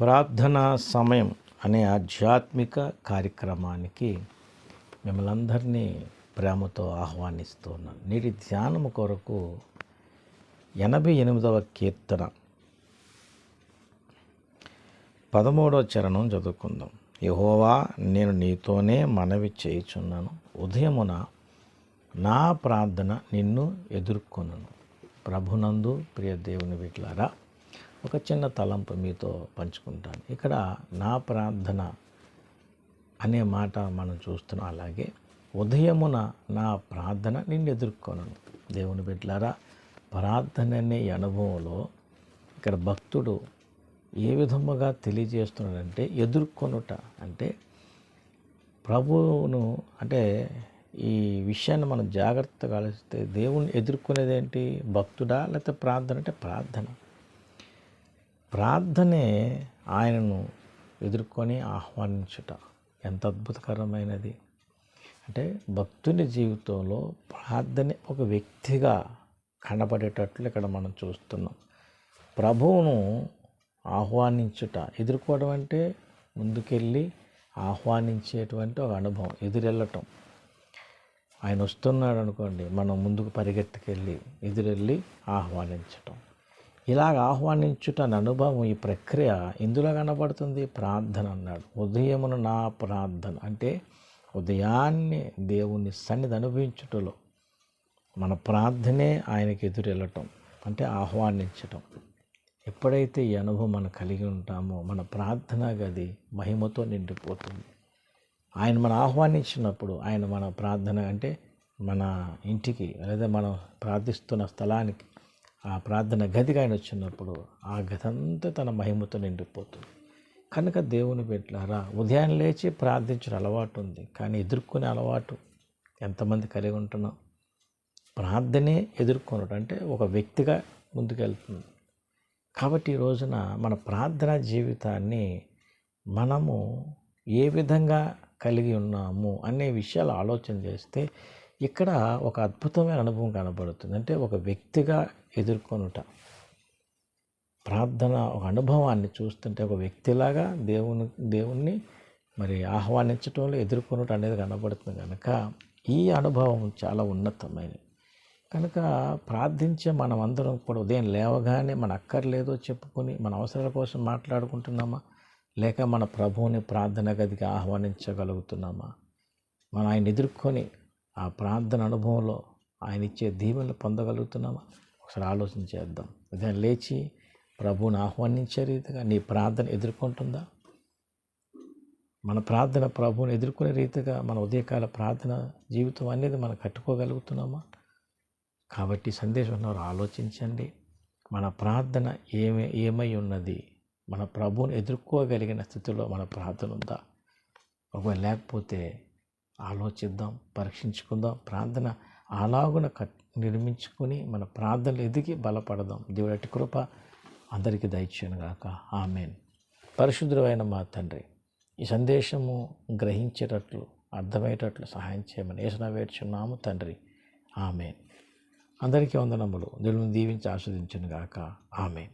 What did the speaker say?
ప్రార్థనా సమయం అనే ఆధ్యాత్మిక కార్యక్రమానికి మిమ్మల్ని అందరినీ ప్రేమతో ఆహ్వానిస్తున్నాను. నేటి ధ్యానము కొరకు 88వ కీర్తన 13వ చరణం చదువుకుందాం. యెహోవా, నేను నీతోనే మనవి చేయుచున్నాను, ఉదయమున నా ప్రార్థన నిన్ను ఎదుర్కొనును. ప్రభునందు ప్రియ దేవుని బిడ్డలారా, ఒక చిన్న తలంపు మీతో పంచుకుంటాను. ఇక్కడ నా ప్రార్థన అనే మాట మనం చూస్తున్నాం. అలాగే ఉదయమున నా ప్రార్థన నిన్ను ఎదుర్కొనను. దేవుని బిడ్డలారా, ప్రార్థన అనే అనుభవంలో ఇక్కడ భక్తుడు ఏ విధముగా తెలియజేస్తున్నాడంటే ఎదుర్కొనుట అంటే ప్రభువును, అంటే ఈ విషయాన్ని మనం జాగ్రత్తగా ఆలోచిస్తే దేవుని ఎదుర్కొనేది ఏంటి? భక్తుడా లేకపోతే ప్రార్థన? అంటే ప్రార్థనే ఆయనను ఎదుర్కొని ఆహ్వానించుట ఎంత అద్భుతకరమైనది. అంటే భక్తుని జీవితంలో ప్రార్థనే ఒక వ్యక్తిగా కనబడేటట్లు ఇక్కడ మనం చూస్తున్నాం. ప్రభువును ఆహ్వానించుట, ఎదుర్కోవడం అంటే ముందుకెళ్ళి ఆహ్వానించేటువంటి ఒక అనుభవం, ఎదురెళ్ళటం. ఆయన వస్తున్నాడు అనుకోండి, మనం ముందుకు పరిగెత్తుకెళ్ళి ఎదురెళ్ళి ఆహ్వానించటం. ఇలాగ ఆహ్వానించుట అనే అనుభవం, ఈ ప్రక్రియ ఇందులో కనబడుతుంది. ప్రార్థన అన్నాడు. ఉదయమున నా ప్రార్థన అంటే ఉదయాన్నే దేవుని సన్నిధి అనుభవించుటలో మన ప్రార్థనే ఆయనకి ఎదురెళ్ళటం అంటే ఆహ్వానించటం. ఎప్పుడైతే ఈ అనుభవం మనం కలిగి ఉంటామో మన ప్రార్థన గది మహిమతో నిండిపోతుంది. ఆయన మనం ఆహ్వానించినప్పుడు ఆయన మన ప్రార్థన అంటే మన ఇంటికి లేదా మనం ప్రార్థిస్తున్న స్థలానికి, ఆ ప్రార్థన గదికి ఆయన వచ్చినప్పుడు ఆ గది అంతా తన మహిమతో నిండిపోతుంది. కనుక దేవుని బిడ్డలారా, ఉదయం లేచి ప్రార్థించిన అలవాటు ఉంది, కానీ ఎదుర్కొనే అలవాటు ఎంతమంది కలిగి ఉంటున్నాం? ప్రార్థనే ఎదుర్కొనడం అంటే ఒక వ్యక్తిగా ముందుకెళ్తుంది. కాబట్టి ఈ రోజున మన ప్రార్థనా జీవితాన్ని మనము ఏ విధంగా కలిగి ఉన్నాము అనే విషయాలు ఆలోచన చేస్తే ఇక్కడ ఒక అద్భుతమైన అనుభవం కనబడుతుంది. అంటే ఒక వ్యక్తిగా ఎదుర్కొనుట, ప్రార్థన ఒక అనుభవాన్ని చూస్తుంటే ఒక వ్యక్తిలాగా దేవుణ్ణి మరి ఆహ్వానించడంలో ఎదుర్కొనుట అనేది కనబడుతుంది. కనుక ఈ అనుభవం చాలా ఉన్నతమైనది. కనుక ప్రార్థించే మనం అందరం కూడా ఉదయం లేవగానే మన అక్కర్లేదో చెప్పుకొని మన అవసరాల కోసం మాట్లాడుకుంటున్నామా, లేక మన ప్రభువుని ప్రార్థన గదికి ఆహ్వానించగలుగుతున్నామా? మనం ఆయన ఎదుర్కొని ఆ ప్రార్థన అనుభవంలో ఆయన ఇచ్చే దీవెనలు పొందగలుగుతున్నామా? ఒకసారి ఆలోచన చేద్దాం. ఉదయం లేచి ప్రభువుని ఆహ్వానించే రీతిగా నీ ప్రార్థన ఎదుర్కొంటుందా? మన ప్రార్థన ప్రభువుని ఎదుర్కొనే రీతిగా మన ఉదయకాల ప్రార్థన జీవితం అనేది మనం కట్టుకోగలుగుతున్నామా? కాబట్టి సందేశం ఉన్నవారు ఆలోచించండి. మన ప్రార్థన ఏమై ఉన్నది? మన ప్రభువుని ఎదుర్కోగలిగిన స్థితిలో మన ప్రార్థన ఉందా? ఒకవేళ లేకపోతే ఆలోచిద్దాం, పరీక్షించుకుందాం. ప్రార్థన అలాగున నిర్మించుకొని మన ప్రార్థనలు ఎదిగి బలపడదాం. దేవుడి కృప అందరికీ దయచేయును గాక. ఆమేన్. పరిశుద్ధుడైన మా తండ్రి, ఈ సందేశము గ్రహించేటట్లు అర్థమయ్యేటట్లు సహాయం చేయమని యేసునామమున వేడుచున్నాము తండ్రి. ఆమేన్. అందరికీ వందనములు. దేవుని దీవించి ఆస్వాదించును గాక. ఆమేన్.